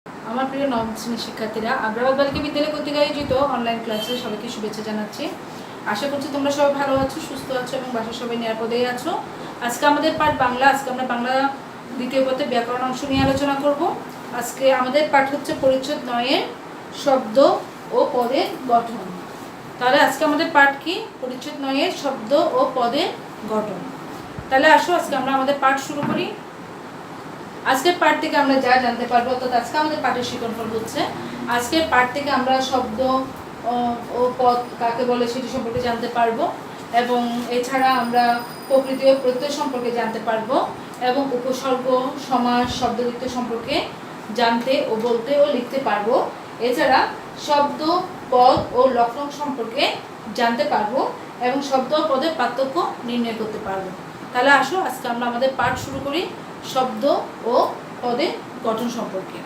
আমার প্রিয় নবম শ্রেণীর শিক্ষার্থীরা, আগ্রাবাদ বালিকা বিদ্যালয় কর্তৃক আয়োজিত অনলাইন ক্লাসে সবাইকে শুভেচ্ছা জানাচ্ছি। আশা করছি তোমরা সবাই ভালো আছো, সুস্থ আছো এবং বাসায় সবাই নিরাপদেই আছো। আজকে আমাদের পাঠ বাংলা। আজকে আমরা বাংলা দ্বিতীয় পথে ব্যাকরণ অংশ নিয়ে আলোচনা করব। আজকে আমাদের পাঠ হচ্ছে পরিচ্ছদ 9-এর শব্দ ও পদের গঠন। তাহলে আজকে আমাদের পাঠ কি? পরিচ্ছদ 9-এর শব্দ ও পদের গঠন। তাহলে আসো আজকে আমরা আমাদের পাঠ শুরু করি। আজকের পাঠ থেকে আমরা যা জানতে পারবো, অর্থাৎ আজকে আমাদের পাঠের শিক্ষণফল হচ্ছে আজকের পাঠ থেকে আমরা শব্দ ও পদ কাকে বলে সেটি সম্পর্কে জানতে পারবো, এবং এছাড়া আমরা প্রকৃতি ও প্রত্যয় সম্পর্কে জানতে পারবো, এবং উপসর্গ, সমাস, শব্দযুক্ত সম্পর্কে জানতে ও বলতে ও লিখতে পারবো। এছাড়া শব্দ, পদ ও লক্ষণ সম্পর্কে জানতে পারবো এবং শব্দ ও পদের পার্থক্য নির্ণয় করতে পারবো। তাহলে আসো আজকে আমরা আমাদের পাঠ শুরু করি শব্দ ও পদের গঠন সম্পর্কে।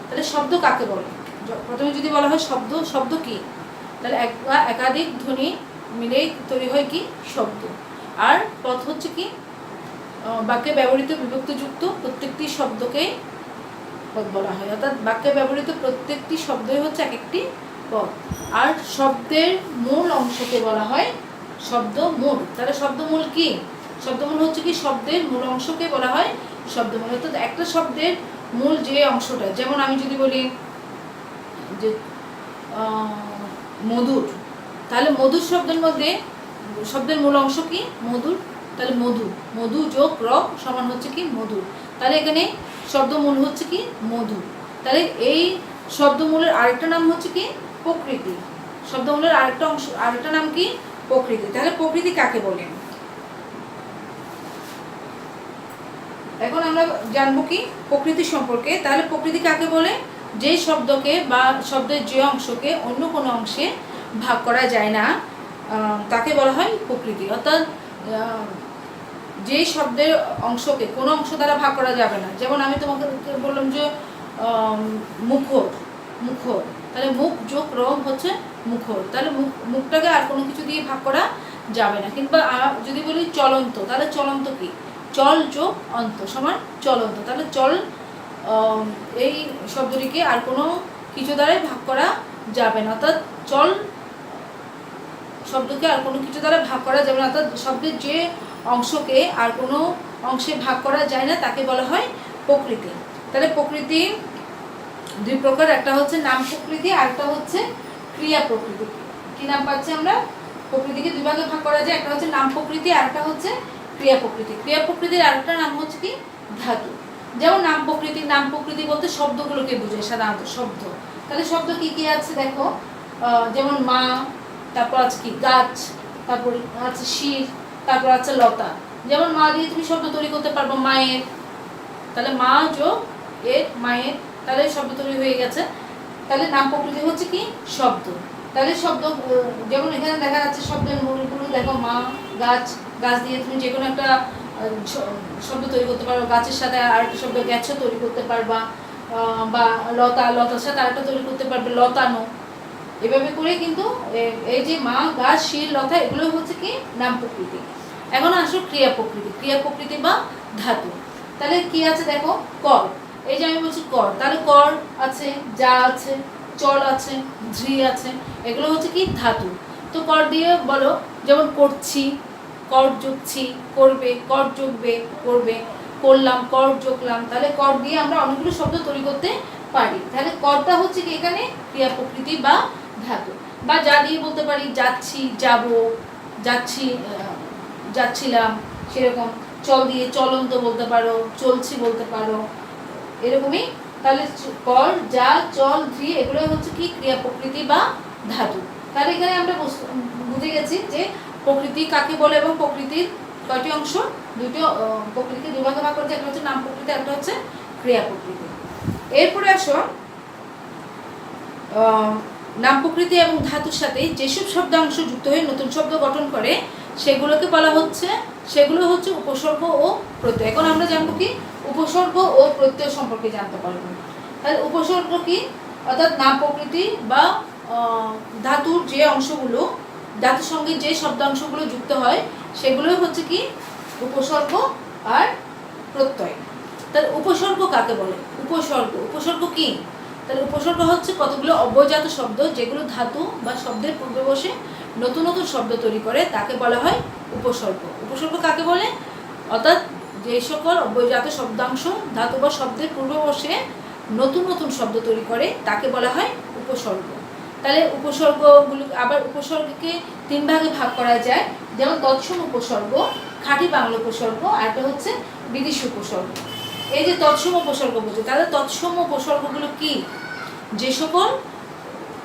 তাহলে শব্দ কাকে বলে? প্রথমে যদি বলা হয় শব্দ, শব্দ কি? তাহলে একাধিক ধ্বনি মিলেই তৈরি হয় কি? শব্দ। আর পদ হচ্ছে কি? বাক্যে ব্যবহৃত বিভক্তিযুক্ত প্রত্যেকটি শব্দকেই পদ বলা হয়, অর্থাৎ বাক্যে ব্যবহৃত প্রত্যেকটি শব্দই হচ্ছে এক একটি পদ। আর শব্দের মূল অংশকে বলা হয় শব্দমূল। তাহলে শব্দমূল কি? শব্দমূল হচ্ছে কি? শব্দের মূল অংশকে বলা হয় শব্দমূল। অর্থাৎ একটা শব্দের মূল যে অংশটা, যেমন আমি যদি বলি যে মধুর, তাহলে মধুর শব্দের মধ্যে শব্দের মূল অংশ কি? মধুর। তাহলে মধু, মধু যোগ র সমান হচ্ছে কি? মধুর। তাহলে এখানে শব্দমূল হচ্ছে কি? মধু। তাহলে এই শব্দমূলের আরেকটা নাম হচ্ছে কি? প্রকৃতি। শব্দমূলের আরেকটা নাম কি? প্রকৃতি। তাহলে প্রকৃতি কাকে বলে? এখন আমরা জানবো কি প্রকৃতি সম্পর্কে। তাহলে প্রকৃতি কাকে বলে? যে শব্দকে বা শব্দের যে অংশকে অন্য কোনো অংশে ভাগ করা যায় না তাকে বলা হয় প্রকৃতি। অর্থাৎ যে শব্দের অংশকে কোনো অংশ দ্বারা ভাগ করা যাবে না, যেমন আমি তোমাকে বললাম যে মুখর, মুখর, তাহলে মুখ যোগ রং হচ্ছে মুখর। তাহলে মুখটাকে আর কোনো কিছু দিয়ে ভাগ করা যাবে না। কিংবা যদি বলি চলন্ত, তাহলে চলন্ত কি? চল যোগ অন্ত সমান চলন্ত। তাহলে চল এই শব্দটিকে আর কোনো কিছু দ্বারাই ভাগ করা যাবে না, অর্থাৎ চল শব্দকে আর কোনো কিছু দ্বারা ভাগ করা যাবে না, অর্থাৎ শব্দের যে অংশকে আর কোনো অংশে ভাগ করা যায় না তাকে বলা হয় প্রকৃতি। তাহলে প্রকৃতি দুই প্রকার, একটা হচ্ছে নাম প্রকৃতি আর একটা হচ্ছে ক্রিয়া প্রকৃতি। কি নাম পাচ্ছি আমরা? প্রকৃতিকে দুই ভাগে ভাগ করা যায়, একটা হচ্ছে নাম প্রকৃতি আর একটা হচ্ছে ক্রিয়া প্রকৃতি। ক্রিয়া প্রকৃতির আরেকটা নাম হচ্ছে কি? ধাতু। যেমন নাম প্রকৃতি, নাম প্রকৃতি বলতে শব্দগুলোকে বোঝায় সাধারণত শব্দ। তাহলে শব্দ কি কি আছে দেখো, যেমন মা, তারপর আছে কি? গাছ, তারপর আছে শির, তারপর আছে লতা। যেমন মা দিয়ে তুমি শব্দ তৈরি করতে পারবো মায়ের, তাহলে মা যোগ এর মায়ের, তাহলে শব্দ তৈরি হয়ে গেছে। তাহলে নাম প্রকৃতি হচ্ছে কি? শব্দ। তাহলে শব্দ যেমন এখানে দেখা যাচ্ছে শব্দের মূলগুলো দেখো মা, গাছ, গাছ দিয়ে তুমি যে কোনো একটা শব্দ তৈরি করতে পারো, গাছের সাথে আরেকটা শব্দ গেছো তৈরি করতে পারবা, বা লতা, লতার সাথে আরেকটা তৈরি করতে পারবে লতানো। এভাবে করে কিন্তু এই যে মা, গাছ, শির, লতা এগুলো হচ্ছে কি? নাম প্রকৃতি। এখন আসো ক্রিয়া প্রকৃতি। ক্রিয়া প্রকৃতি বা ধাতু। তাহলে কি আছে দেখো, কর। এই যে আমি বলছি কর, তাহলে কর আছে, যা আছে, চল আছে, ঝ্রি আছে, এগুলো হচ্ছে কি? ধাতু। তো কর দিয়ে বলো, যেমন করছি, কর যোগছি, করবে, কর যোগবে, করবে, করলাম, কর যোগলাম। তাহলে কর দিয়ে আমরা অনেকগুলো শব্দ তৈরি করতে পারি। তাহলে করটা হচ্ছে কি এখানে? ক্রিয়া প্রকৃতি বা ধাতু। বা যা দিয়ে বলতে পারি যাচ্ছি, যাব, যাচ্ছি, যাচ্ছিলাম, সেরকম। চল দিয়ে চলন্ত বলতে পারো, চলছি বলতে পারো, এরকমই। তাহলে কর, যা, চল, ঝি এগুলো হচ্ছে কি? ক্রিয়া প্রকৃতি বা ধাতু। তাহলে এখানে আমরা বুঝে গেছি যে প্রকৃতি কাকে বলে এবং প্রকৃতির কয়টি অংশ? দুটো। প্রকৃতিকে দুই ভাগে ভাগ করেছে, একটা হচ্ছে নাম প্রকৃতি, একটা হচ্ছে ক্রিয়া প্রকৃতি। এরপরে আসো নাম প্রকৃতি এবং ধাতুর সাথে যেসব শব্দাংশ যুক্ত হয়ে নতুন শব্দ গঠন করে সেগুলোকে বলা হচ্ছে, সেগুলো হচ্ছে উপসর্গ ও প্রত্যয়। এখন আমরা জানবো কি? উপসর্গ ও প্রত্যয় সম্পর্কে জানতে পারবো। তাহলে উপসর্গ কি? অর্থাৎ নাম প্রকৃতি বা ধাতুর যে অংশগুলো, ধাতুর সঙ্গে যে শব্দাংশগুলো যুক্ত হয় সেগুলোই হচ্ছে কি? উপসর্গ আর প্রত্যয়। তাহলে উপসর্গ কাকে বলে? উপসর্গ কি? তাহলে উপসর্গ হচ্ছে কতগুলো অব্যয়জাত শব্দ যেগুলো ধাতু বা শব্দের পূর্বে বসে নতুন নতুন শব্দ তৈরি করে, তাকে বলা হয় উপসর্গ। উপসর্গ কাকে বলে? অর্থাৎ যে সকল অব্যয়জাত শব্দাংশ ধাতু বা শব্দের পূর্বে বসে নতুন নতুন শব্দ তৈরি করে তাকে বলা হয় উপসর্গ। তাহলে উপসর্গগুলো আবার উপসর্গকে 3 ভাগে ভাগ করা যায়, যেমন তৎসম উপসর্গ, খাঁটি বাংলা উপসর্গ, আর একটা হচ্ছে বিদেশি উপসর্গ। এই যে তৎসম উপসর্গ বলছে, তাহলে তৎসম উপসর্গগুলো কি? যে সকল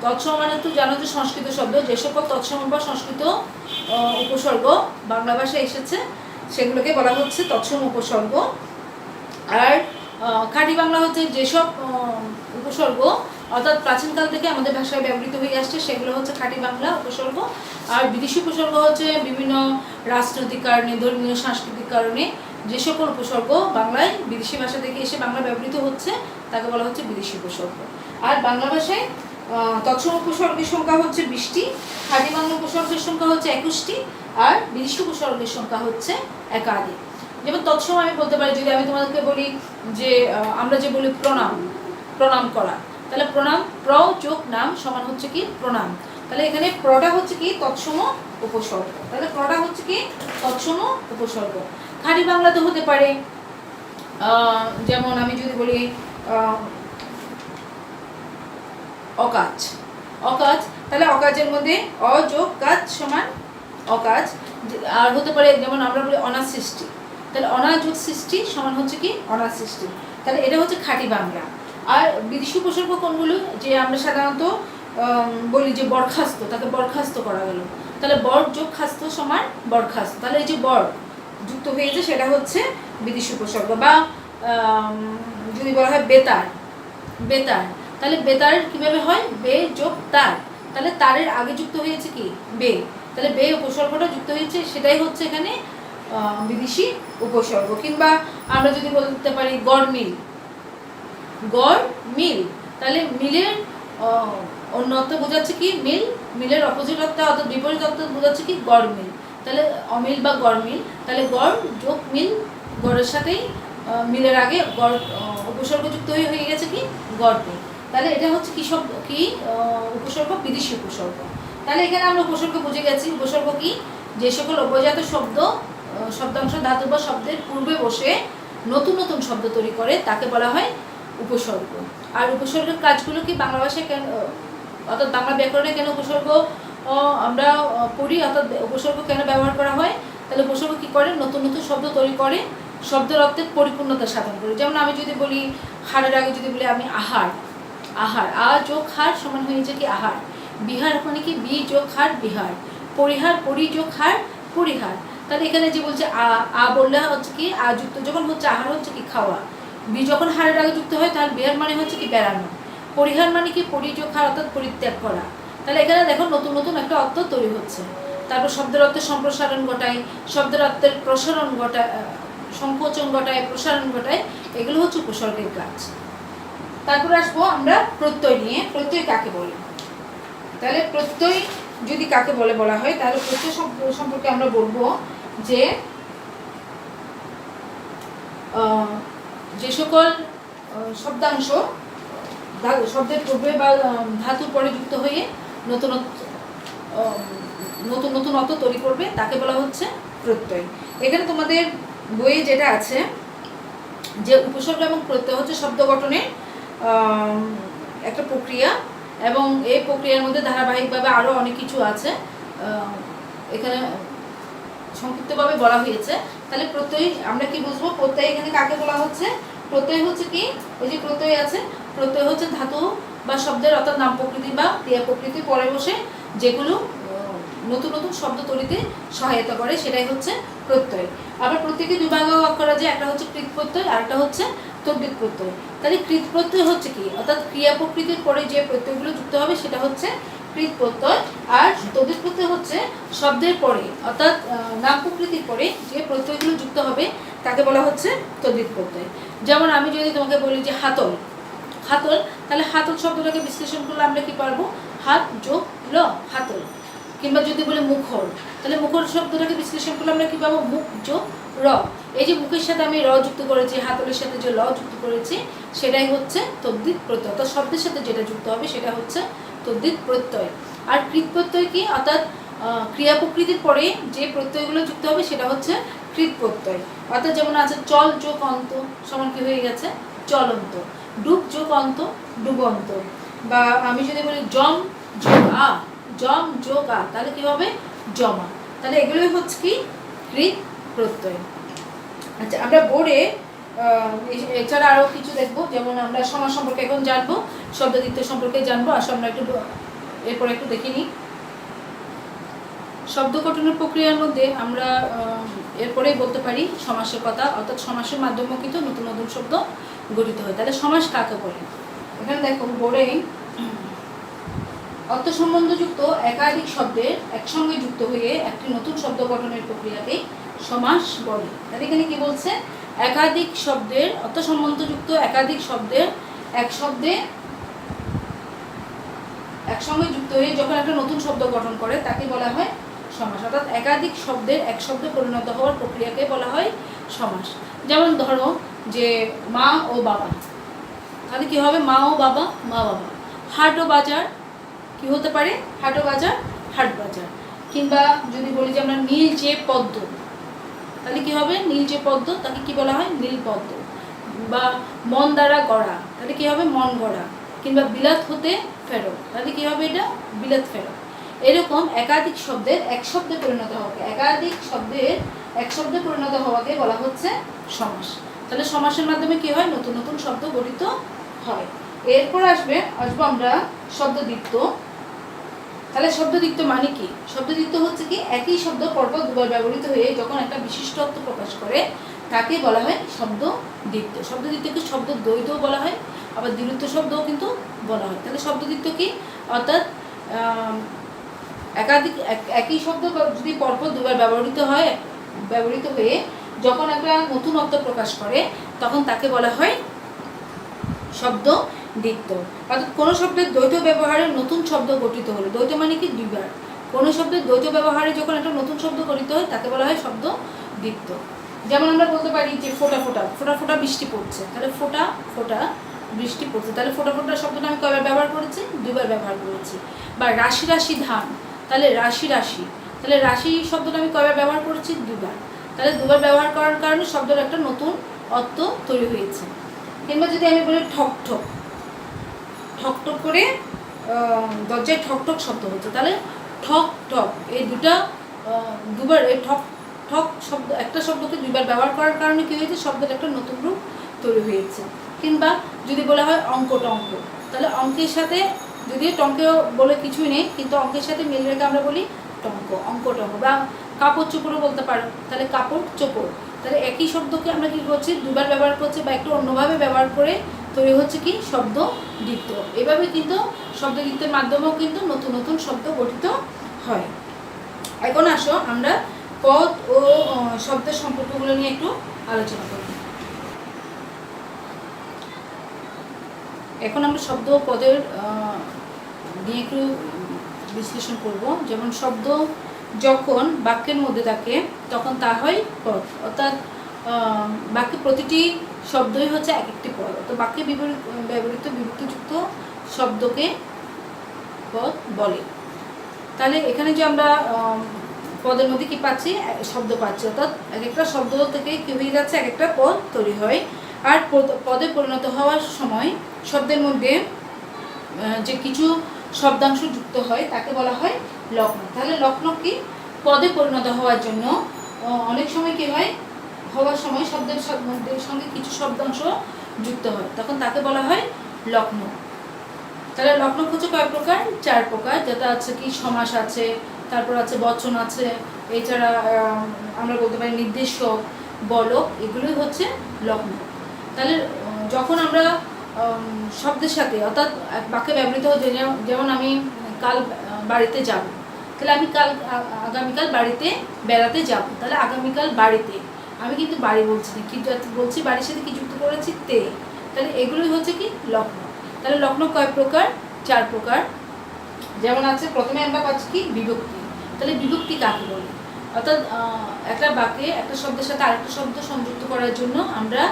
তৎসম মানে তো জানো যে সংস্কৃত শব্দ, যে সকল তৎসম বা সংস্কৃত উপসর্গ বাংলা ভাষায় এসেছে সেগুলোকে বলা হচ্ছে তৎসম উপসর্গ। আর খাঁটি বাংলা হচ্ছে যেসব উপসর্গ অর্থাৎ প্রাচীনকাল থেকে আমাদের ভাষায় ব্যবহৃত হয়ে আসছে সেগুলো হচ্ছে খাঁটি বাংলা উপসর্গ। আর বিদেশি উপসর্গ হচ্ছে বিভিন্ন রাজনৈতিক কারণে, ধর্মীয় সাংস্কৃতিক কারণে যে সকল উপসর্গ বাংলায় বিদেশি ভাষা থেকে এসে বাংলা ব্যবহৃত হচ্ছে তাকে বলা হচ্ছে বিদেশি উপসর্গ। আর বাংলা ভাষায় তৎসম উপসর্গের সংখ্যা হচ্ছে 20টি, খাঁটি বাংলা উপসর্গের সংখ্যা হচ্ছে 21টি, আর বিদেশি উপসর্গের সংখ্যা হচ্ছে একাধিক। যেমন তৎসম আমি বলতে পারি, যদি আমি তোমাদেরকে বলি যে আমরা যে বলি প্রণাম করা, তাহলে প্রণাম প্র যোগ নাম সমান হচ্ছে কি প্রণাম। তাহলে এখানে প্রটা হচ্ছে কি তৎসম উপসর্গ। তাহলে প্রটা হচ্ছে কি তৎসম উপসর্গ। খাঁটি বাংলাতে হতে পারে যেমন আমি যদি বলি অকাজ, তাহলে অকাজের মধ্যে অ যোগ কাজ সমান অকাজ। আর হতে পারে যেমন আমরা বলি অনাসৃষ্টি, তাহলে অনাযোগ সৃষ্টি সমান হচ্ছে কি অনাসৃষ্টি। তাহলে এটা হচ্ছে খাঁটি বাংলা। আর বিদেশি উপসর্গ কোনগুলো? যে আমরা সাধারণত বলি যে বরখাস্ত, তাকে বরখাস্ত করা গেল, তাহলে বর যোগ খাস্ত সমান বরখাস্ত। তাহলে এই যে বর যুক্ত হয়েছে সেটা হচ্ছে বিদেশি উপসর্গ। বা যদি বলা হয় বেতার, তাহলে বেতার কিভাবে হয়? বে যোগ তার, তাহলে তারের আগে যুক্ত হয়েছে কি বে, তাহলে বে উপসর্গটা যুক্ত হয়েছে, সেটাই হচ্ছে এখানে বিদেশি উপসর্গ। কিংবা আমরা যদি বলতে পারি গড়মিল, তাহলে মিলের অন্য অর্থ বোঝাচ্ছে কি মিল, মিলের অপোজিট অর্থ অর্থাৎ বিপরীত অর্থ বোঝাচ্ছে কি গড়মিল। তাহলে অমিল বা গড়মিল, তাহলে গড় যোগ মিল, গড়ের সাথেই মিলের আগে গড় উপসর্গ যুক্ত হয়ে গেছে কি গড়মিল। তাহলে এটা হচ্ছে কি শব্দ কি উপসর্গ? বিদেশি উপসর্গ। তাহলে এখানে আমরা উপসর্গ বুঝে গেছি। উপসর্গ কি? যে সকল অব্যয়জাত শব্দাংশ ধাতু বা শব্দের পূর্বে বসে নতুন নতুন শব্দ তৈরি করে তাকে বলা হয় উপসর্গ। আর উপসর্গের কাজগুলো কি? বাংলা ভাষায় কেন অর্থাৎ বাংলা ব্যাকরণে কেন উপসর্গ আমরা পড়ি, অর্থাৎ উপসর্গ কেন ব্যবহার করা হয়? তাহলে উপসর্গ কি করে? নতুন নতুন শব্দ তৈরি করে, শব্দের অর্থের পরিপূর্ণতা সাধন করে। যেমন আমি যদি বলি হাড়ের আগে যদি বলি আমি আহার, আ যোগ হার সমান হয়েছে কি আহার। বিহার মানে কি বি যোগ হার বিহার। পরিহার পরি যোগ হার পরিহার। তাহলে এখানে যে বলছে আ বললে হচ্ছে কি আ যুক্ত যখন হচ্ছে আহার হচ্ছে কি খাওয়া। বি যখন হারের আগে যুক্ত হয় তাহলে বিহার মানে হচ্ছে কি বেড়ানো। পরিহার মানে কি পরিযোগ হার অর্থাৎ পরিত্যাগ করা। তাহলে এখানে দেখো নতুন নতুন একটা অর্থ তৈরি হচ্ছে। তারপর শব্দের অর্থের সম্প্রসারণ ঘটায়, শব্দের অর্থের প্রসারণ ঘটায়, সংকোচন ঘটায়, প্রসারণ ঘটায়, এগুলো হচ্ছে উপসর্গের কাজ। তারপরে আসবো আমরা প্রত্যয় নিয়ে। প্রত্যয় কাকে বলে? তাহলে প্রত্যয় যদি কাকে বলে বলা হয় তাহলে প্রত্যয় সম্পর্কে আমরা বলবো যে যে সকল শব্দাংশ শব্দের পূর্বে বা ধাতুর পরে যুক্ত হয়ে নতুন নতুন নতুন অর্থ তৈরি করবে তাকে বলা হচ্ছে প্রত্যয়। এখানে তোমাদের বইয়ে যেটা আছে যে উপসর্গ এবং প্রত্যয় হচ্ছে শব্দ গঠনের একটা প্রক্রিয়া, এবং এই প্রক্রিয়ার মধ্যে ধারাবাহিকভাবে আরও অনেক কিছু আছে, এখানে সংক্ষিপ্তভাবে বলা হয়েছে। তাহলে প্রত্যয় আমরা কি বুঝবো? প্রত্যয় এখানে কাকে বলা হচ্ছে? প্রত্যয় হচ্ছে কি, ওই যে প্রত্যয় আছে, প্রত্যয় হচ্ছে ধাতু বা শব্দের অর্থাৎ নাম প্রকৃতি বা ক্রিয়া প্রকৃতির পরে বসে যেগুলো নতুন নতুন শব্দ তৈরিতে সহায়তা করে সেটাই হচ্ছে প্রত্যয়। আবার প্রত্যেকে দুই ভাগে ভাগ করা যায়, একটা হচ্ছে কৃত প্রত্যয় আর একটা হচ্ছে তদ্ধিত প্রত্যয়। তাহলে কৃত প্রত্যয় হচ্ছে কি, অর্থাৎ ক্রিয়া প্রকৃতির পরে যে প্রত্যয়গুলো যুক্ত হবে সেটা হচ্ছে কৃত প্রত্যয়। আর তদ্ধিত প্রত্যয় হচ্ছে শব্দের পরে অর্থাৎ নাম প্রকৃতির পরে যে প্রত্যয়গুলো যুক্ত হবে তাকে বলা হচ্ছে তদ্ধিত প্রত্যয়। যেমন আমি যদি তোমাকে বলি যে হাতল, তাহলে হাতল শব্দটাকে বিশ্লেষণ করলে আমরা কি পারবো? হাত যোগ ল হাতল। কিংবা যদি বলি মুখর, তাহলে মুখর শব্দটাকে বিশ্লেষণ করলে আমরা কী পাবো? মুখ যোগ র। এই যে মুখের সাথে আমি র যুক্ত করেছি, হাতলের সাথে যে ল যুক্ত করেছি, সেটাই হচ্ছে তদ্ধিত প্রত্যয়। অর্থাৎ শব্দের সাথে যেটা যুক্ত হবে সেটা হচ্ছে তদ্ধিত প্রত্যয়। আর কৃত প্রত্যয় কি? অর্থাৎ ক্রিয়া প্রকৃতির পরে যে প্রত্যয়গুলো যুক্ত হবে সেটা হচ্ছে কৃত প্রত্যয়। অর্থাৎ যেমন আছে চল যোগ অন্ত সমান কি হয়ে গেছে? চলন্ত। ডুব যোগ অন্ত ডুবন্ত। বা আমি যদি বলি জম যোগ আ, জম যোগ আ, তাহলে কি হবে? জমা। তাহলে এগুলোই হচ্ছে কি? কৃত প্রত্যয়। আচ্ছা, আমরা বোর্ডে এছাড়া আরও কিছু দেখবো, যেমন আমরা সমাস সম্পর্কে এখন জানবো, শব্দদ্বিত্ব সম্পর্কে জানবো। আসলে আমরা একটু এরপরে একটু দেখে নিই। শব্দ গঠনের প্রক্রিয়ার মধ্যে আমরা এরপরেই বলতে পারি সমাসের কথা। অর্থাৎ সমাসের মাধ্যমে কিন্তু নতুন নতুন শব্দ গঠিত হয়। তাহলে সমাস কাকে বলে? এখানে দেখো বোর্ডে অর্থ সম্বন্ধযুক্ত একাধিক শব্দের একসঙ্গে যুক্ত হয়ে একটি নতুন শব্দ গঠনের প্রক্রিয়াকে সমাস বলে। তাহলে এখানে কি বলছে? একাধিক শব্দের অর্থ সম্বন্ধযুক্ত একাধিক শব্দের এক শব্দে একসঙ্গে যুক্ত হয়ে যখন একটা নতুন শব্দ গঠন করে তাকে বলা হয় সমাস। অর্থাৎ একাধিক শব্দের এক শব্দে পরিণত হওয়ার প্রক্রিয়াকে বলা হয় সমাস। যেমন ধরো যে মা ও বাবা, তাহলে কি হবে? মা ও বাবা, মা বাবা। হাট ও বাজার কি হতে পারে? হাট ও বাজার, হাট বাজার। কিংবা যদি বলি যে আমরা নীল যে পদ্ম, তাহলে কি হবে? নীল যে পদ্ম, তাকে কি বলা হয়? নীল পদ্ম। বা মন দ্বারা গড়া, তাহলে কি হবে? মন গড়া। কিংবা বিলাত হতে ফেরত, তাহলে কি হবে? এটা বিলাত ফেরত। এরকম একাধিক শব্দের এক শব্দে পরিণত হওয়াকে, একাধিক শব্দের এক শব্দে পরিণত হওয়াকে বলা হচ্ছে সমাস। তাহলে সমাসের মাধ্যমে কি হয়? নতুন নতুন শব্দ গঠিত হয়। এরপর আসবো আমরা শব্দদ্বিত্ব। তাহলে শব্দদ্বিত্ব মানে কি? শব্দদ্বিত্ব হচ্ছে কি? একই শব্দ পরপর দুবার ব্যবহৃত হয়ে যখন একটা বিশিষ্ট অর্থ প্রকাশ করে তাকে বলা হয় শব্দদ্বিত্ব। শব্দদ্বিত্বকে শব্দ দ্বৈতও বলা হয়, আবার দ্বিরুক্ত শব্দও কিন্তু বলা হয়। তাহলে শব্দদ্বিত্ব কি? অর্থাৎ একাধিক একই শব্দ যদি পরপর দুবার ব্যবহৃত হয়ে যখন একটা নতুন অর্থ প্রকাশ করে তখন তাকে বলা হয় শব্দদ্বিত্ব। অর্থাৎ কোনো শব্দের দ্বৈত ব্যবহারে নতুন শব্দ গঠিত হলো, দ্বৈত মানে কি? দুইবার। কোনো শব্দের দ্বৈত ব্যবহারে যখন একটা নতুন শব্দ গঠিত হয় তাকে বলা হয় শব্দদ্বিত্ব। যেমন আমরা বলতে পারি যে ফোঁটা ফোঁটা, ফোঁটা ফোঁটা বৃষ্টি পড়ছে, তাহলে ফোঁটা ফোঁটা বৃষ্টি পড়ছে, তাহলে ফোঁটা ফোঁটা শব্দটা আমি কয়বার ব্যবহার করেছি? দুইবার ব্যবহার করেছি। বা রাশি রাশি ধান, তাহলে রাশি রাশি, তাহলে রাশি শব্দটা আমি কয়বার ব্যবহার করেছি? দুবার। তাহলে দুবার ব্যবহার করার কারণে শব্দের একটা নতুন অর্থ তৈরি হয়েছে। কিংবা যদি আমি বলি ঠক ঠক, ঠক ঠক করে দরজায় ঠক ঠক শব্দ হচ্ছে, তাহলে ঠক ঠক এই দুটা দুবার, এই ঠক ঠক শব্দ একটা শব্দকে দুইবার ব্যবহার করার কারণে কী হয়েছে? শব্দের একটা নতুন রূপ তৈরি হয়েছে। কিংবা যদি বলা হয় অঙ্ক টঙ্ক, তাহলে অঙ্কের সাথে, যদিও টঙ্কেও বলে কিছুই নেই, কিন্তু অঙ্কের সাথে মিল রেখে আমরা বলি টঙ্ক, অঙ্ক টঙ্ক। বা কাপড় চোপড়ও বলতে পারো, তাহলে কাপড় চোপড়। তাহলে একই শব্দকে আমরা কী করছি? দুবার ব্যবহার করছি বা একটু অন্যভাবে ব্যবহার করে তৈরি হচ্ছে কি? শব্দদ্বিত্ব। এভাবে কিন্তু শব্দদ্বিত্বের মাধ্যমেও কিন্তু নতুন নতুন শব্দ গঠিত হয়। এখন আসো আমরা পদ ও শব্দের সম্পর্কগুলো নিয়ে একটু আলোচনা করি। এখন আমরা শব্দ ও পদের নিয়ে একটু বিশ্লেষণ করব। যেমন শব্দ যখন বাক্যের মধ্যে থাকে তখন তা হয় পদ। অর্থাৎ বাক্যে প্রতিটি শব্দই হচ্ছে এক একটি পদ। তো বাক্যে ব্যবহৃত বিভক্তিযুক্ত শব্দকে পদ বলে। তাহলে এখানে যে আমরা পদের মধ্যে কি পাচ্ছি? শব্দ পাচ্ছি। অর্থাৎ এক একটা শব্দ থেকে কি হয়ে যাচ্ছে? এক একটা পদ তৈরি হয়। আর পদে পরিণত হওয়ার সময় শব্দের মধ্যে যে কিছু শব্দাংশ যুক্ত হয় তাকে বলা হয় লক্ষ্ণ। তাহলে লক্ষ্ণ কি? পদে পরিণত হওয়ার জন্য অনেক সময় কি হয়? হওয়ার সময় শব্দের সঙ্গে কিছু শব্দাংশ যুক্ত হয়, তখন তাকে বলা হয় লক্ষ্ণ। তাহলে লক্ষ্ণ হচ্ছে কয় প্রকার? 4 প্রকার। যেটা আছে কি? সমাস আছে, তারপর আছে বচন আছে, এছাড়া আমরা বলতে পারি নির্দেশক, বলক, এগুলোই হচ্ছে লক্ষ্ণ। তাহলে যখন আমরা শব্দের সাথে, অর্থাৎ বাক্যে ব্যবহৃত হচ্ছে, যেমন আমি কাল বাড়িতে যাব, তাহলে আমি আগামীকাল বাড়িতে বেড়াতে যাব, তাহলে আগামীকাল বাড়িতে, আমি কিন্তু বাড়ি বলছি না, কি বলছি? বাড়ির সাথে কি যুক্ত করেছি? তে। তাহলে এগুলোই হচ্ছে কি? লক্ষ্ণ। তাহলে লক্ষ্ণ কয় প্রকার? 4 প্রকার। যেমন আছে, প্রথমে আমরা পাচ্ছি কি? বিভক্তি। তাহলে বিভক্তি কাকে বলে? অর্থাৎ একটা বাক্যে একটা শব্দের সাথে আরেকটা শব্দ সংযুক্ত করার জন্য আমরা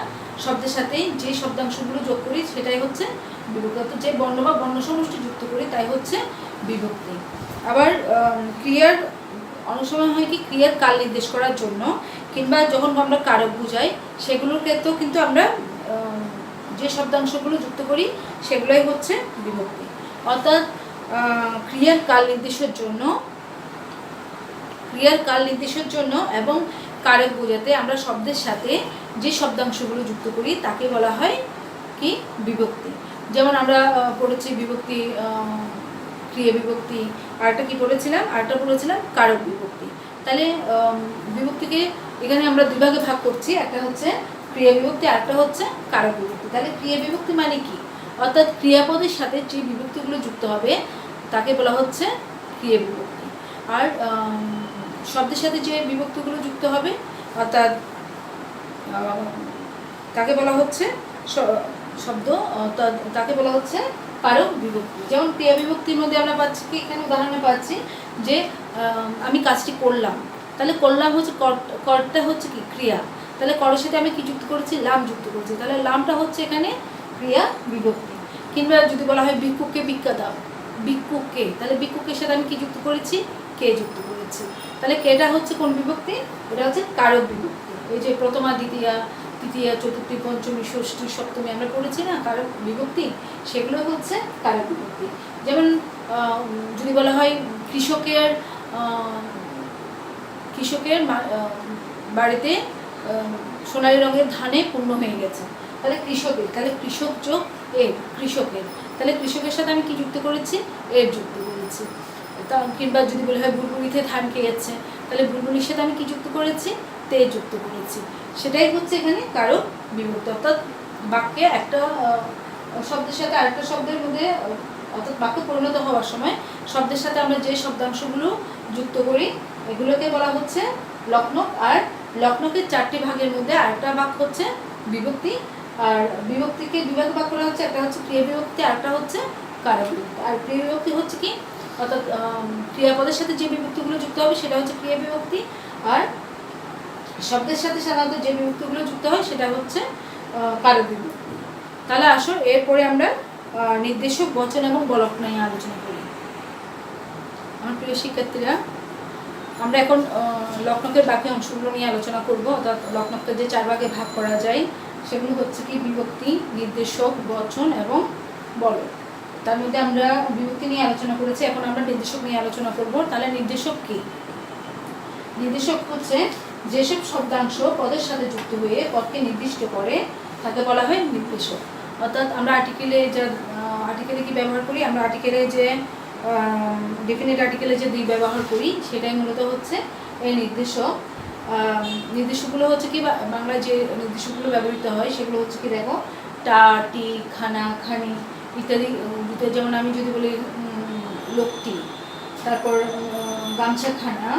শব্দের সাথে যে শব্দাংশগুলো যোগ করি সেটাই হচ্ছে বিভক্তি। অর্থাৎ যে বর্ণ বা বর্ণ সমষ্টি যুক্ত করি তাই হচ্ছে বিভক্তি। আবার ক্রিয়ার অনেক সময় হয় কি, ক্রিয়ার কাল নির্দেশ করার জন্য কিংবা যখন আমরা কারক বুঝাই সেগুলোর ক্ষেত্রেও কিন্তু আমরা যে শব্দাংশগুলো যুক্ত করি সেগুলোই হচ্ছে বিভক্তি। অর্থাৎ ক্রিয়ার কাল নির্দেশের জন্য এবং কারক বোঝাতে আমরা শব্দের সাথে যে শব্দাংশগুলো যুক্ত করি তাকে বলা হয় কি, বিভক্তি। যেমন আমরা পড়েছি বিভক্তি, ক্রিয়া বিভক্তি, আরেকটা কি পড়েছিলাম, আরেকটা পড়েছিলাম কারক বিভক্তি। তাহলে বিভক্তিকে এখানে আমরা দুই ভাগে ভাগ করছি, একটা হচ্ছে ক্রিয়া বিভক্তি, আরেকটা হচ্ছে কারক বিভক্তি। তাহলে ক্রিয়া বিভক্তি মানে কি? অর্থাৎ ক্রিয়াপদের সাথে যে বিভক্তিগুলো যুক্ত হবে তাকে বলা হচ্ছে ক্রিয়া বিভক্তি। আর শব্দের সাথে যে বিভক্তিগুলো যুক্ত হবে অর্থাৎ তাকে বলা হচ্ছে তাকে বলা হচ্ছে কারক বিভক্তি। যেমন ক্রিয়া বিভক্তির মধ্যে আমরা পাচ্ছি কি, এখানে উদাহরণে পাচ্ছি যে আমি কাজটি করলাম, তাহলে করলাম হচ্ছে করটা হচ্ছে কি, ক্রিয়া। তাহলে করের সাথে আমি কি যুক্ত করেছি, লাম যুক্ত করেছি, তাহলে লামটা হচ্ছে এখানে ক্রিয়া বিভক্তি। কিংবা যদি বলা হয় ভিক্ষুককে ভিক্ষা দাও, ভিক্ষুককে, তাহলে ভিক্ষুকের সাথে আমি কি যুক্ত করেছি, কে যুক্ত করেছি, তাহলে কেটা হচ্ছে কোন বিভক্তি, এটা হচ্ছে কারক বিভক্তি। এই যে প্রথমা, দ্বিতীয়া, তৃতীয়া, চতুর্থী, পঞ্চমী, ষষ্ঠী, সপ্তমী আমরা পড়েছি না কারক বিভক্তি, সেগুলো হচ্ছে কারক বিভক্তি। যেমন যদি বলা হয় কৃষকের বাড়িতে সোনালী রঙের ধানে পূর্ণ হয়ে গেছে, তাহলে কৃষকের, তাহলে কৃষক যোগ এর, কৃষকের, তাহলে কৃষকের সাথে আমি কি যুক্ত করেছি, এর যুক্ত করেছি। কিংবা যদি বলা হয় বুলবুলিতে ধান খেয়েছে, তাহলে বুলবুলির সাথে আমি কি যুক্ত করেছি, তে যুক্ত করেছি। সেটাই হচ্ছে এখানে কারক বিভক্তি। অর্থাৎ বাক্যে একটা শব্দের সাথে আরেকটা শব্দের মধ্যে, অর্থাৎ বাক্য পরিণত হওয়ার সময় শব্দের সাথে আমরা যে শব্দাংশগুলো যুক্ত করি এগুলোকে বলা হচ্ছে লক্ষ্ণক। আর লক্ষ্ণকের চারটি ভাগের মধ্যে আরেকটা ভাগ হচ্ছে বিভক্তি। আর বিভক্তিকে বিভাগে ভাগ করা হচ্ছে, একটা হচ্ছে ক্রিয়া বিভক্তি, আরেকটা হচ্ছে কারক বিভক্তি। আর ক্রিয়া বিভক্তি হচ্ছে কি, অর্থাৎ ক্রিয়াপদের সাথে যে বিভক্তিগুলো যুক্ত হবে সেটা হচ্ছে ক্রিয়া বিভক্তি, আর শব্দের সাথে সাধারণত যে বিভক্তিগুলো যুক্ত হয় সেটা হচ্ছে কারক বিভক্তি। তাহলে আসো এরপরে আমরা নির্দেশক, বচন এবং বলক নিয়ে আলোচনা করি। আমার প্রিয় শিক্ষার্থীরা, আমরা এখন লক্ষ্ণকের বাকি অংশগুলো নিয়ে আলোচনা করব। অর্থাৎ লক্ষ্ণককে যে চার ভাগে ভাগ করা যায় সেগুলো হচ্ছে কি, বিভক্তি, নির্দেশক, বচন এবং বলক। তার মধ্যে আমরা বিভক্তি নিয়ে আলোচনা করেছি, এখন আমরা নির্দেশক নিয়ে আলোচনা করব। তাহলে নির্দেশক কি? নির্দেশক হচ্ছে যেসব শব্দাংশ পদের সাথে যুক্ত হয়ে পদকে নির্দিষ্ট করে তাকে বলা হয় নির্দেশক। অর্থাৎ আমরা আর্টিকেলে কি ব্যবহার করি, আমরা আর্টিকেলে যে ডেফিনেট আর্টিকেলে যে দুই ব্যবহার করি সেটাই মূলত হচ্ছে এই নির্দেশক। নির্দেশকগুলো হচ্ছে কি, বাংলায় যে নির্দেশকগুলো ব্যবহৃত হয় সেগুলো হচ্ছে কি, দেখো, টা, টি, খানা, খানি ইত্যাদি। যেমন আমি যদি বলি লোকটি, তারপর গামছাখানা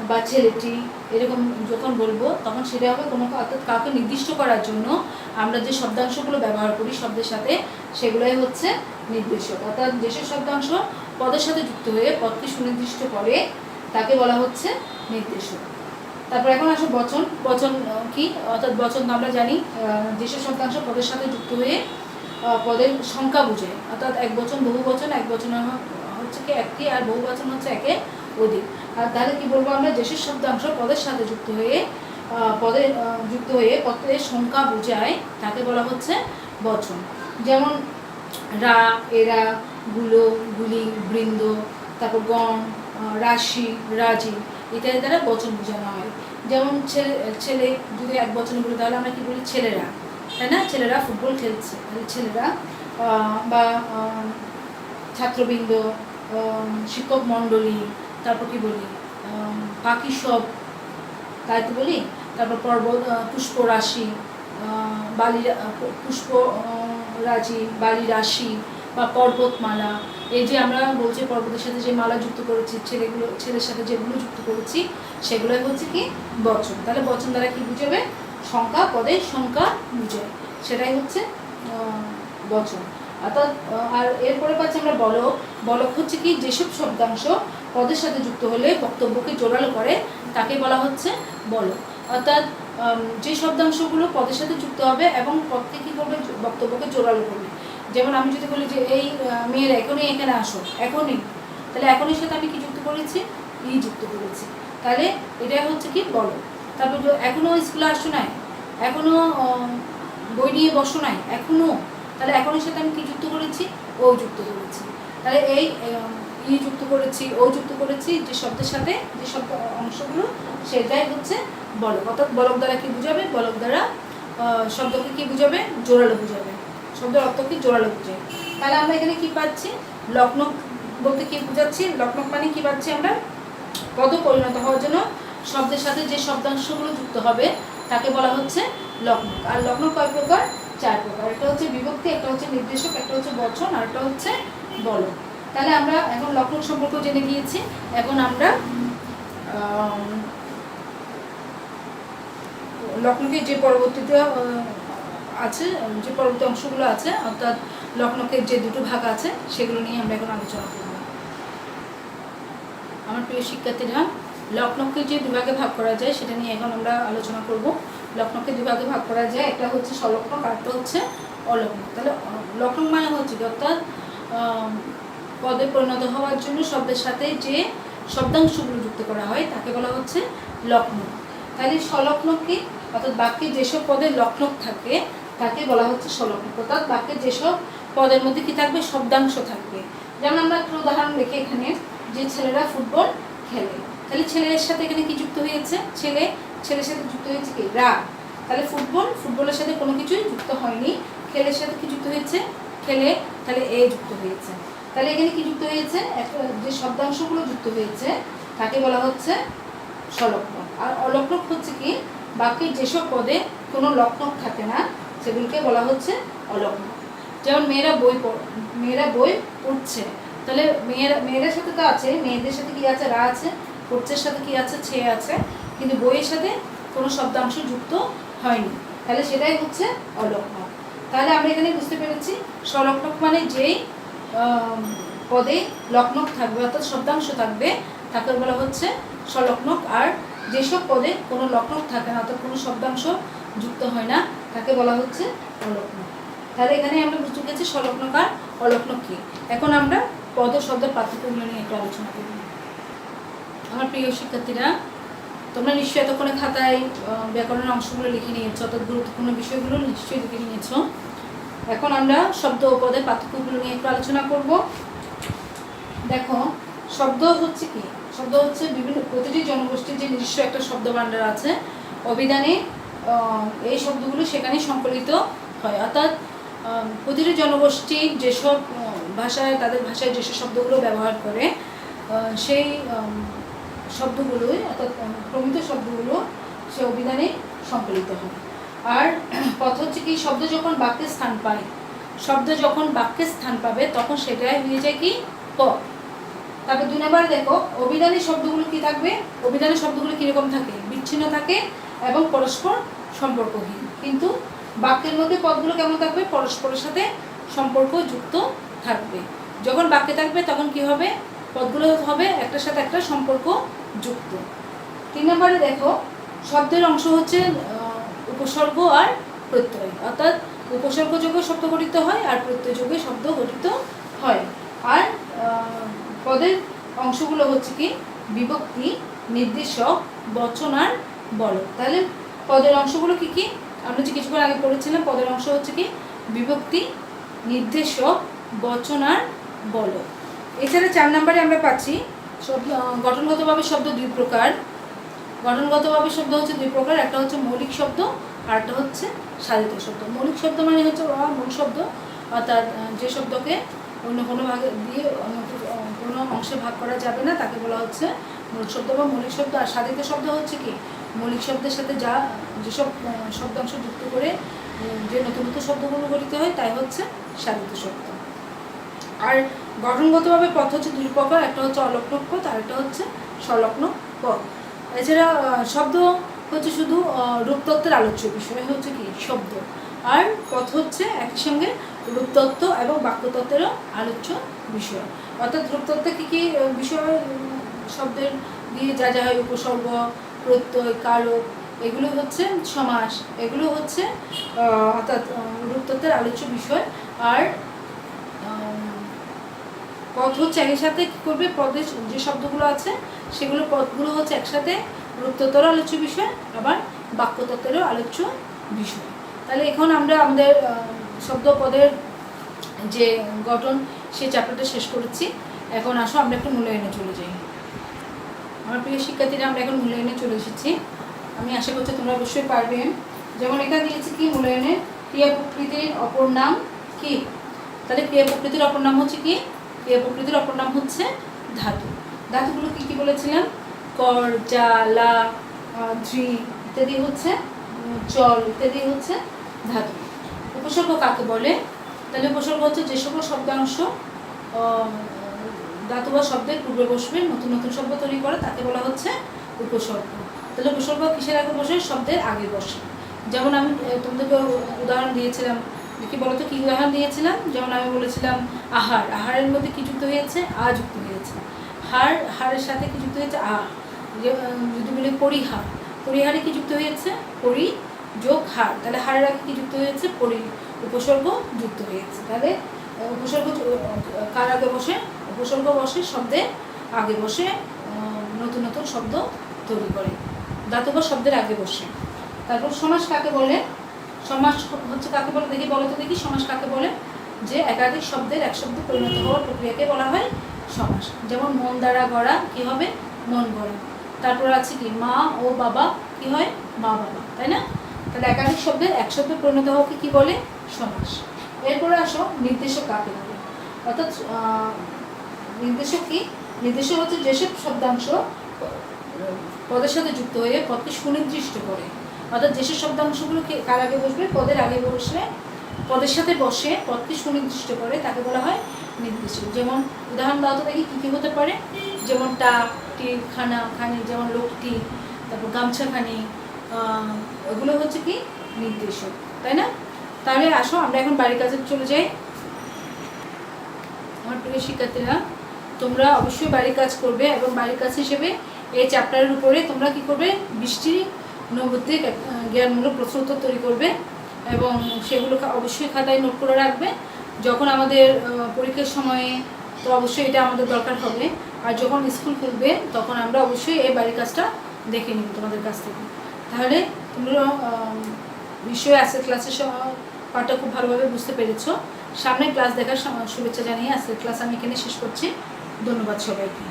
বা ছেলেটি, এরকম যখন বলবো তখন সেটা হবে কোনো, অর্থাৎ কাউকে নির্দিষ্ট করার জন্য আমরা যে শব্দাংশগুলো ব্যবহার করি শব্দের সাথে সেগুলোই হচ্ছে নির্দেশক। অর্থাৎ যেসব শব্দাংশ পদের সাথে যুক্ত হয়ে পদকে সুনির্দিষ্ট করে তাকে বলা হচ্ছে নির্দেশক। তারপর এখন আসো বচন। বচন কি? অর্থাৎ বচন আমরা জানি যেসব শব্দাংশ পদের সাথে যুক্ত হয়ে পদের সংখ্যা বোঝায়। অর্থাৎ এক বচন, বহু বচন, এক বচন হচ্ছে কি একটি, আর বহু বচন হচ্ছে একে অধিক। আর তাহলে কি বলবো আমরা, যেসব শব্দাংশ পদের সাথে যুক্ত হয়ে পদের সংখ্যা বোঝায় তাকে বলা হচ্ছে বচন। যেমন রা, এরা, গুলো, গুলি, বৃন্দ, তারপর গণ, রাশি, রাজি ইত্যাদি দ্বারা বচন বোঝানো হয়। যেমন ছেলে যদি এক বচনে বলি তাহলে আমরা কি বলি, ছেলেরা, তাই না, ছেলেরা ফুটবল খেলছে, তাহলে ছেলেরা। বা ছাত্রবৃন্দ, শিক্ষক মণ্ডলী, তারপর কি বলি, পাখি সব, তাই তো বলি। তারপর পর্বত, পুষ্প রাশি, পুষ্প রাজি, বালি রাশি বা পর্বতমালা। এই যে আমরা বলছি পর্বতের সাথে যে মালা যুক্ত করেছি, ছেলের সাথে যেগুলো যুক্ত করেছি সেগুলোই হচ্ছে কি বচন। তাহলে বচন দ্বারা কি বুঝাবে, সংখ্যা, পদের সংখ্যা বুঝায়, সেটাই হচ্ছে বচন। অর্থাৎ আর এরপরে পাচ্ছি আমরা বলক। বলক হচ্ছে কি যেসব শব্দাংশ পদের সাথে যুক্ত হলে বক্তব্যকে জোরালো করে তাকে বলা হচ্ছে বলক। অর্থাৎ যে শব্দাংশগুলো পদের সাথে যুক্ত হবে এবং পদকে কী করবে, বক্তব্যকে জোরালো করবে। যেমন আমি যদি বলি যে এই মেয়েরা এখনই এখানে আসো, এখনই, তাহলে এখনই সাথে আমি কি যুক্ত করেছি, ই যুক্ত করেছি, তাহলে এটা হচ্ছে কি বলক। তারপর এখনও স্কুলে আসো নাই, এখনও বই নিয়ে বসো নাই, এখনও, তাহলে এখনের সাথে আমি কি যুক্ত করেছি, ও যুক্ত করেছি। তাহলে এই ই যুক্ত করেছি, ও যুক্ত করেছি, যে শব্দের সাথে যে শব্দ অংশগুলো সেটাই হচ্ছে বলক। অর্থাৎ বলক দ্বারা কি বুঝাবে, বলক দ্বারা শব্দকে কি বুঝাবে, জোরালো বুঝাবে, শব্দের অর্থকে জোরালো বুঝাবে। তাহলে আমরা এখানে কি পাচ্ছি, লক্ষ্ণক বলতে কি বুঝাচ্ছি, লক্ষ্ণক মানে কি পাচ্ছি আমরা, পদ পরিণত হওয়ার জন্য শব্দের সাথে যে শব্দাংশগুলো যুক্ত হবে তাকে বলা হচ্ছে লক্ষ্ণক। আর লক্ষ্ণক কয় প্রকার, 4 প্রকার। একটা হচ্ছে বিভক্তি, একটা হচ্ছে নির্দেশক, একটা হচ্ছে বচন, আর একটা হচ্ছে বলক। তাহলে আমরা এখন লক্ষ্ণক সম্পর্ক জেনে গিয়েছি। এখন আমরা লক্ষ্ণকের যে পরবর্তীতে আছে, যে পরবর্তী অংশগুলো আছে, অর্থাৎ লক্ষ্ণকের যে দুটো ভাগ আছে সেগুলো নিয়ে আমরা এখন আলোচনা করব। আমার প্রিয় শিক্ষার্থীরা, লক্ষ্ণককে যে দুভাগে ভাগ করা যায় সেটা নিয়ে এখন আমরা আলোচনা করব। লক্ষ্ণককে দুভাগে ভাগ করা যায়, একটা হচ্ছে সলক্ষ্ণক আর একটা হচ্ছে অলক্ষ্ণক। তাহলে লক্ষ্ণক মানে হচ্ছে অর্থাৎ পদে পরিণত হওয়ার জন্য শব্দের সাথে যে শব্দাংশগুলো যুক্ত করা হয় তাকে বলা হচ্ছে লক্ষ্ণক। তাহলে সলক্ষ্ণক কি, অর্থাৎ বাক্যে যেসব পদের লক্ষ্ণক থাকে তাকে বলা হচ্ছে সলক্ষ্ণক। অর্থাৎ বাক্যে যেসব পদের মধ্যে কি থাকবে, শব্দাংশ থাকবে। যেমন আমরা একটা উদাহরণ দেখি এখানে, যে ছেলেরা ফুটবল খেলে, তাহলে ছেলের সাথে এখানে কি যুক্ত হয়েছে, ছেলে, ছেলের সাথে যুক্ত হয়েছে কি, রা। তাহলে ফুটবল, ফুটবলের সাথে কোনো কিছুই যুক্ত হয়নি। খেলের সাথে কি যুক্ত হয়েছে, খেলে, তাহলে এ যুক্ত হয়েছে। তাহলে এখানে কি যুক্ত হয়েছে, যে শব্দাংশগুলো যুক্ত হয়েছে তাকে বলা হচ্ছে সলক্ষ্ণক। আর অলক্ষ্ণক হচ্ছে কি, বাক্যের যেসব পদে কোনো লক্ষ্ণক থাকে না সেগুলোকে বলা হচ্ছে অলক্ষ্ণক। যেমন মেয়েরা বই পড়ছে, তাহলে মেয়েদের সাথে তো আছে, মেয়েদের সাথে কি আছে, রা আছে, পড়ছের সাথে কি আছে, ছে আছে, কিন্তু বইয়ের সাথে কোনো শব্দাংশ যুক্ত হয়নি, তাহলে সেটাই হচ্ছে অলক্ষ্ণক। তাহলে আমরা এখানে বুঝতে পেরেছি সলক্ষ্ণক মানে যেই পদে লক্ষ্ণক থাকবে অর্থাৎ শব্দাংশ থাকবে তাকে বলা হচ্ছে সলক্ষ্ণক। আর যেসব পদে কোনো লক্ষ্ণক থাকে না অর্থাৎ কোনো শব্দাংশ যুক্ত হয় না তাকে বলা হচ্ছে অলক্ষ্ণক। তাহলে এখানে আমরা বুঝতে পেরেছি সলক্ষ্ণক আর অলক্ষ্ণক কি। এখন আমরা পদ ও শব্দের পার্থক্যগুলো নিয়ে একটু আলোচনা করব। আমার প্রিয় শিক্ষার্থীরা, তোমরা নিশ্চয়ই এতক্ষণে খাতায় ব্যাকরণের অংশগুলো লিখে নিয়েছো, অর্থাৎ গুরুত্বপূর্ণ বিষয়গুলো নিশ্চয়ই লিখে নিয়েছো। এখন আমরা শব্দ ও পদের পার্থক্যগুলো নিয়ে একটু আলোচনা করব। দেখো, শব্দ হচ্ছে কি, শব্দ হচ্ছে প্রতিটি জনগোষ্ঠীর যে নিজস্ব একটা শব্দ ভাণ্ডার আছে, অভিধানে এই শব্দগুলো সেখানে সংকলিত হয়। অর্থাৎ প্রতিটি জনগোষ্ঠী যেসব ভাষায়, তাদের ভাষায় যেসব শব্দগুলো ব্যবহার করে সেই শব্দগুলোই অর্থাৎ প্রমিত শব্দগুলো সে অভিধানে সংকলিত হয়। আর কথা হচ্ছে কি, শব্দ যখন বাক্যে স্থান পায়, শব্দ যখন বাক্যে স্থান পাবে তখন সেটাই হয়ে যায় কি, পদ। তারপর 2 নম্বরে দেখো, অভিধানের শব্দগুলো কি থাকবে, অভিধানের শব্দগুলো কীরকম থাকে, বিচ্ছিন্ন থাকে এবং পরস্পর সম্পর্কহীন। কিন্তু বাক্যের মধ্যে পদগুলো কেমন থাকবে, পরস্পরের সাথে সম্পর্ক যুক্ত থাকবে। যখন বাক্যে থাকবে তখন কি হবে, পদগুলো হবে একটার সাথে একটা সম্পর্ক যুক্ত। 3 নম্বরে দেখো, শব্দের অংশ হচ্ছে উপসর্গ আর প্রত্যয়, অর্থাৎ উপসর্গযোগে শব্দ গঠিত হয় আর প্রত্যয়যোগে শব্দ গঠিত হয়। আর পদের অংশগুলো হচ্ছে কি, বিভক্তি, নির্দেশক, বচন আর বলক। তাহলে পদের অংশগুলো কি কি, আমরা যে কিছুক্ষণ আগে পড়েছিলাম, পদের অংশ হচ্ছে কি, বিভক্তি, নির্দেশক, বচন আর বলক। এছাড়া 4 নম্বরে আমরা পাচ্ছি গঠনগতভাবে শব্দ 2 প্রকার। গঠনগতভাবে শব্দ হচ্ছে 2 প্রকার, একটা হচ্ছে মৌলিক শব্দ আর একটা হচ্ছে সাধিত শব্দ। মৌলিক শব্দ মানে হচ্ছে মূল শব্দ, অর্থাৎ যে শব্দকে অন্য কোনো ভাগে দিয়ে অন্য কোনো অংশে ভাগ করা যাবে না তাকে বলা হচ্ছে মূল শব্দ বা মৌলিক শব্দ। আর সাধিত শব্দ হচ্ছে কি, মৌলিক শব্দের সাথে যেসব শব্দাংশ যুক্ত করে যে নতুন নতুন শব্দগুলো গঠিত হয় তাই হচ্ছে সাধিত শব্দ। আর গঠনগতভাবে পদ হচ্ছে 2 প্রকার, একটা হচ্ছে অলক্ষ্ণক পদ আর একটা হচ্ছে সলক্ষ্ণক পদ। এছাড়া শব্দ হচ্ছে শুধু রূপতত্ত্বের আলোচ্য বিষয় হচ্ছে কি শব্দ, আর পদ হচ্ছে একই সঙ্গে রূপতত্ত্ব এবং বাক্যতত্ত্বেরও আলোচ্য বিষয়। অর্থাৎ রূপতত্ত্বে কী কী বিষয় শব্দের দিয়ে যা যা হয়, উপসর্গ, প্রত্যয়, কারক, এগুলো হচ্ছে সমাস, এগুলো হচ্ছে অর্থাৎ রূপতত্ত্বের আলোচ্য বিষয়। আর পদ হচ্ছে এর সাথে কী করবে, পদের যে শব্দগুলো আছে সেগুলো পদগুলো হচ্ছে একসাথে রূপতত্ত্বেরও আলোচ্য বিষয়, আবার বাক্যতত্ত্বেরও আলোচ্য বিষয়। তাহলে এখন আমরা আমাদের শব্দ পদের যে গঠন সেই চ্যাপ্টারটা শেষ করেছি। এখন আসো আমরা একটু মূল্যায়নে চলে যাই। আমার প্রিয় শিক্ষার্থীরা, আমরা এখন মূল্যায়নে চলে এসেছি। আমি আশা করছি তোমরা অবশ্যই পারবে। যেমন এখানে দিয়েছি কি, মূল্যায়নে ক্রিয়া প্রকৃতির অপর নাম কি। তাহলে ক্রিয়া প্রকৃতির অপর নাম হচ্ছে কি, ক্রিয়া প্রকৃতির অপর নাম হচ্ছে ধাতু। ধাতুগুলো কি কি বলেছিলাম, কর, যা, লা, ধৃ ইত্যাদি হচ্ছে জল ইত্যাদি হচ্ছে ধাতু। উপসর্গ কাকে বলে, তাহলে উপসর্গ হচ্ছে যে সকল শব্দাংশ ধাতু বা শব্দের পূর্বে বসবে, নতুন নতুন শব্দ তৈরি করে, তাকে বলা হচ্ছে উপসর্গ। তাহলে উপসর্গ কিসের আগে বসে, শব্দের আগে বসে। যেমন আমি তোমাদেরকে উদাহরণ দিয়েছিলাম, কি বলতো কি উদাহরণ দিয়েছিলাম, যেমন আমি বলেছিলাম আহার, আহারের মধ্যে কি যুক্ত হয়েছে, আ যুক্ত হয়েছে। হার, হারের সাথে কি যুক্ত হয়েছে, আ। যদি বলি পরিহার, পরিহারে কি যুক্ত হয়েছে, পরি যোগ হার, তাহলে হারের আগে কি যুক্ত হয়েছে, পরি, উপসর্গ যুক্ত হয়েছে। তাহলে উপসর্গ কার আগে বসে, উপসর্গ বসে শব্দের আগে বসে, নতুন নতুন শব্দ তৈরি করে, ধাতু বা শব্দের আগে বসে। তারপর সমাস কাকে বলে, সমাস হচ্ছে কাকে বলে দেখি, বলো তো দেখি, সমাস কাকে বলে, যে একাধিক শব্দের এক শব্দে পরিণত হওয়ার প্রক্রিয়াকে বলা হয় সমাস। যেমন মন দ্বারা গড়া কি হবে, মন গড়া। তারপর আছে কি, মা ও বাবা কি হয়, মা বাবা, তাই না। তাহলে একাধিক শব্দের এক শব্দে পরিণত হওয়াকে কি বলে, সমাস। এরপরে আসো নির্দেশক কাকে বলে। অর্থাৎ নির্দেশক কি, নির্দেশক হচ্ছে যেসব শব্দাংশ পদের সাথে যুক্ত হয়ে পদকে সুনির্দিষ্ট করে। অর্থাৎ যেসব শব্দাংশগুলো কার আগে বসবে, পদের আগে বসলে, পদের সাথে বসে পদকে সুনির্দিষ্ট করে, তাকে বলা হয় নির্দেশক। যেমন উদাহরণ দাও তো দেখি কী কী হতে পারে। যেমন টা, টি, খানা, খানি, যেমন লোকটি, তারপর গামছাখানি, ওগুলো হচ্ছে কি নির্দেশক, তাই না। তাহলে আসো আমরা এখন বাড়ির কাজে চলে যাই। আমার প্রিয় শিক্ষার্থীরা, তোমরা অবশ্যই বাড়ির কাজ করবে, এবং বাড়ির কাজ হিসেবে এই চ্যাপ্টারের উপরে তোমরা কি করবে, 20টি নৈবত্তিক জ্ঞানমূলক প্রশ্ন উত্তর তৈরি করবে, এবং সেগুলো অবশ্যই খাতায় নোট করে রাখবে। যখন আমাদের পরীক্ষার সময়ে তো অবশ্যই এটা আমাদের দরকার হবে, আর যখন স্কুল খুলবে তখন আমরা অবশ্যই এই বাড়ির কাজটা দেখে নিব তোমাদের কাছ থেকে। তাহলে তোমরা নিশ্চয়ই আজকের ক্লাসের পাঠটা খুব ভালোভাবে বুঝতে পেরেছো। সামনে ক্লাস দেখার শুভেচ্ছা জানিয়ে আজকের ক্লাস আমি এখানে শেষ করছি। ধন্যবাদ সবাইকে।